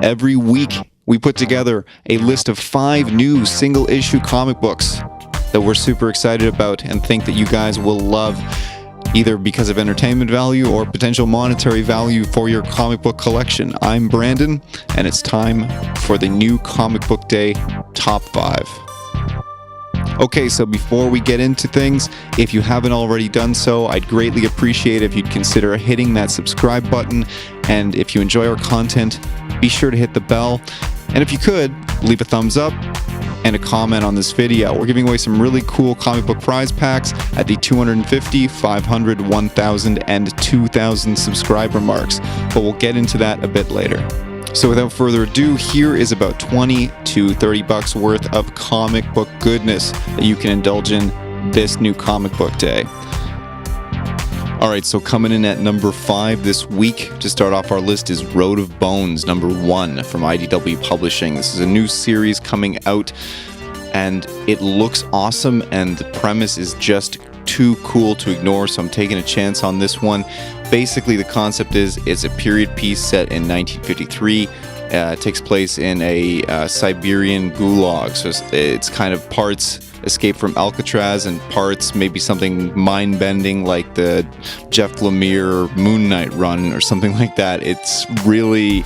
Every week, we put together a list of 5 new single-issue comic books that we're super excited about and think that you guys will love, either because of entertainment value or potential monetary value for your comic book collection. I'm Brandon, and it's time for the new Comic Book Day Top 5. Okay, so before we get into things, if you haven't already done so, I'd greatly appreciate if you'd consider hitting that subscribe button. And if you enjoy our content, be sure to hit the bell. And if you could, leave a thumbs up and a comment on this video. We're giving away some really cool comic book prize packs at the 250, 500, 1,000, and 2,000 subscriber marks. But we'll get into that a bit later. So without further ado, here is about 20 to $30 worth of comic book goodness that you can indulge in this new comic book day. Alright, so coming in at number 5 this week, to start off our list, is Road of Bones, number 1 from IDW Publishing. This is a new series coming out, and it looks awesome, and the premise is just too cool to ignore, so I'm taking a chance on this one. Basically, the concept is it's a period piece set in 1953. It takes place in a Siberian gulag, so it's kind of parts Escape from Alcatraz and parts maybe something mind-bending like the Jeff Lemire Moon Knight run or something like that. It's really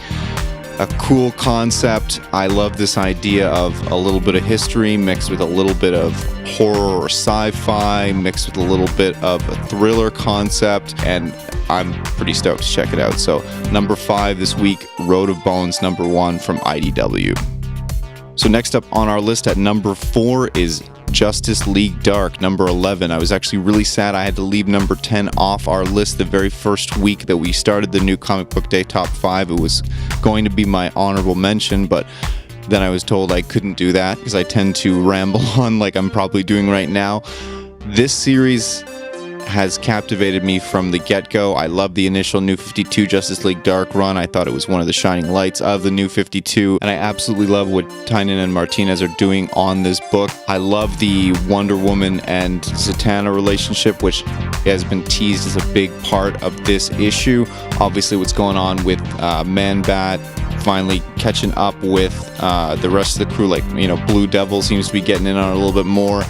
a cool concept. I love this idea of a little bit of history mixed with a little bit of horror or sci-fi mixed with a little bit of a thriller concept, and I'm pretty stoked to check it out. So number 5 this week, Road of Bones, number 1 from IDW. So next up on our list at number 4 is Justice League Dark, number 11. I was actually really sad I had to leave number 10 off our list the very first week that we started the new Comic Book Day Top 5. It was going to be my honorable mention, but then I was told I couldn't do that because I tend to ramble on like I'm probably doing right now. This series has captivated me from the get-go. I love the initial New 52 Justice League Dark run. I thought it was one of the shining lights of the New 52, and I absolutely love what Tynion and Martinez are doing on this book. I love the Wonder Woman and Zatanna relationship, which has been teased as a big part of this issue. Obviously, what's going on with Man-Bat finally catching up with the rest of the crew, like, you know, Blue Devil seems to be getting in on it a little bit more.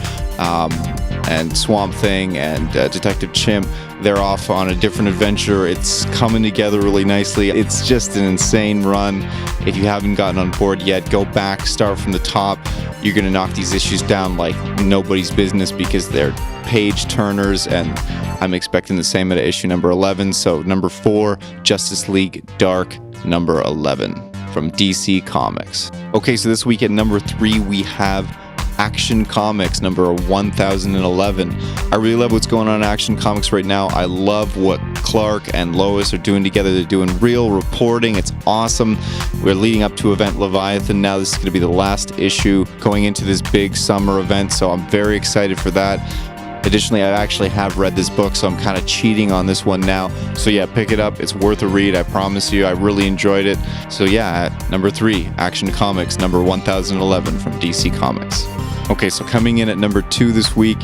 And Swamp Thing and Detective Chimp, they're off on a different adventure. It's coming together really nicely. It's just an insane run. If you haven't gotten on board yet, go back, start from the top. You're going to knock these issues down like nobody's business because they're page turners, and I'm expecting the same at issue number 11. So number 4, Justice League Dark, number 11 from DC Comics. Okay, so this week at number 3, we have Action Comics, number 1011. I really love what's going on in Action Comics right now. I love what Clark and Lois are doing together. They're doing real reporting. It's awesome. We're leading up to event Leviathan now. This is going to be the last issue going into this big summer event, so I'm very excited for that. Additionally, I actually have read this book, so I'm kind of cheating on this one now. So yeah, pick it up. It's worth a read. I promise you. I really enjoyed it. So yeah, at number 3, Action Comics, number 1011 from DC Comics. Okay, so coming in at number 2 this week,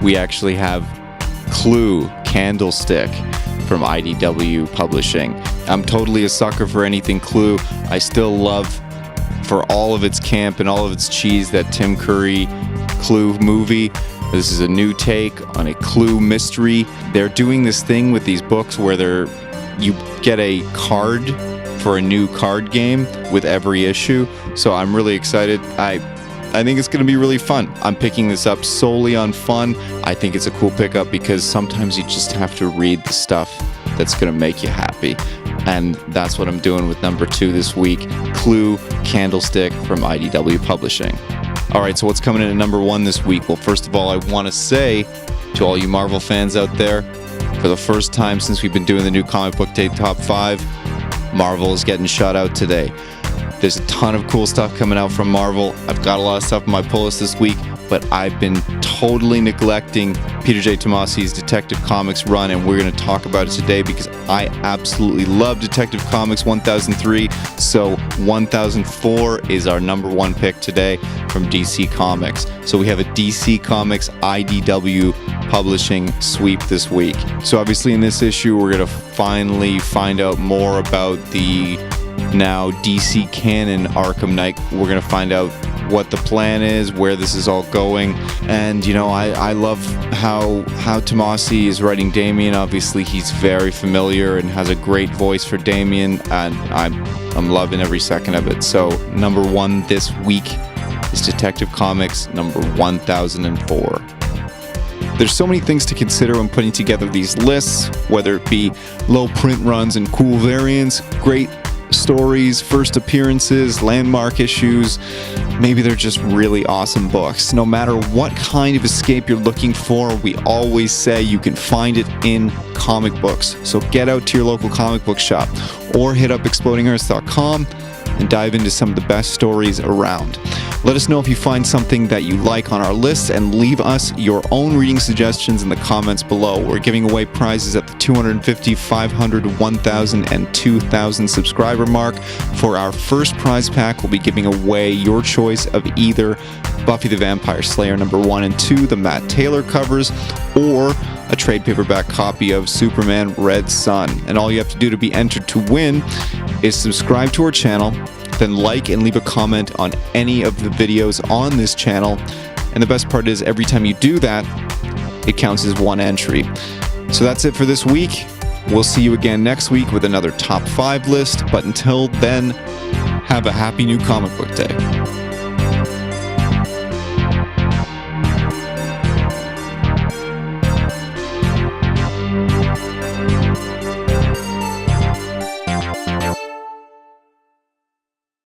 we actually have Clue, Candlestick from IDW Publishing. I'm totally a sucker for anything Clue. I still love, for all of its camp and all of its cheese, that Tim Curry Clue movie. This is a new take on a Clue mystery. They're doing this thing with these books where you get a card for a new card game with every issue. So I'm really excited. I think it's going to be really fun. I'm picking this up solely on fun. I think it's a cool pickup because sometimes you just have to read the stuff that's going to make you happy. And that's what I'm doing with number 2 this week, Clue, Candlestick from IDW Publishing. All right, so what's coming in at number 1 this week? Well, first of all, I want to say to all you Marvel fans out there, for the first time since we've been doing the new Comic Book Day Top 5, Marvel is getting shut out today. There's a ton of cool stuff coming out from Marvel. I've got a lot of stuff on my pull list this week, but I've been totally neglecting Peter J. Tomasi's Detective Comics run, and we're going to talk about it today because I absolutely love Detective Comics 1003. So 1004 is our number 1 pick today from DC Comics. So we have a DC Comics IDW Publishing sweep this week. So obviously in this issue, we're going to finally find out more about the now DC Canon Arkham Knight. We're going to find out what the plan is, where this is all going. And you know, I love how Tomasi is writing Damian. Obviously he's very familiar and has a great voice for Damian, and I'm loving every second of it. So number 1 this week is Detective Comics number 1004. There's so many things to consider when putting together these lists, whether it be low print runs and cool variants, great stories, first appearances, landmark issues. Maybe they're just really awesome books. No matter what kind of escape you're looking for, we always say you can find it in comic books. So get out to your local comic book shop or hit up explodingearths.com and dive into some of the best stories around. Let us know if you find something that you like on our list, and leave us your own reading suggestions in the comments below. We're giving away prizes at the 250, 500, 1,000, and 2,000 subscriber mark. For our first prize pack, we'll be giving away your choice of either Buffy the Vampire Slayer number 1 and 2, the Matt Taylor covers, or a trade paperback copy of Superman Red Sun. And all you have to do to be entered to win is subscribe to our channel, then like and leave a comment on any of the videos on this channel. And the best part is, every time you do that, it counts as 1 entry. So that's it for this week. We'll see you again next week with another top 5 list. But until then, have a happy new comic book day.